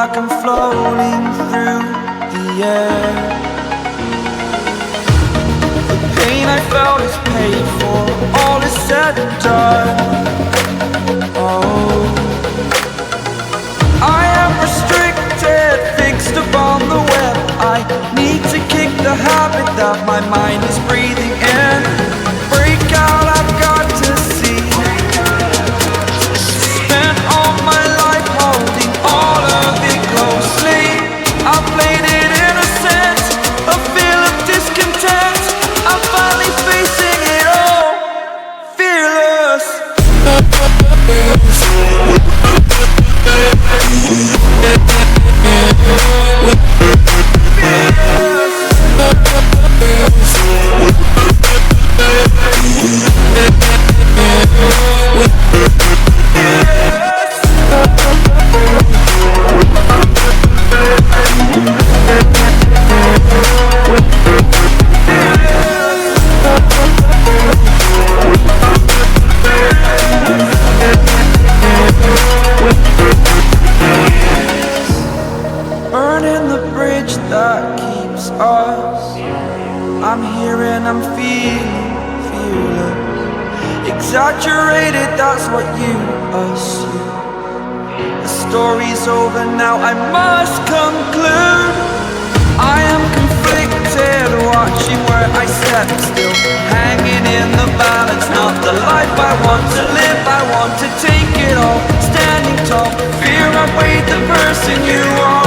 like I'm floating through the air. The pain I felt is paid for, all is said and done. Oh, I am restricted, fixed upon the web. I need to kick the habit that my mind is breathing in. Break out, I've got to see. Spent all my life holding all of it closely. I played it innocent, a feel of discontent. I'm finally facing it all, fearless. Burning the bridge that keeps us. I'm here and I'm feeling fearless. Exaggerated, that's what you assume. The story's over now, I must conclude. I am conflicted, watching where I step still, hanging in the balance. Not the life I want to live, I want to take it all. Standing tall, fear I've weighed the person you are.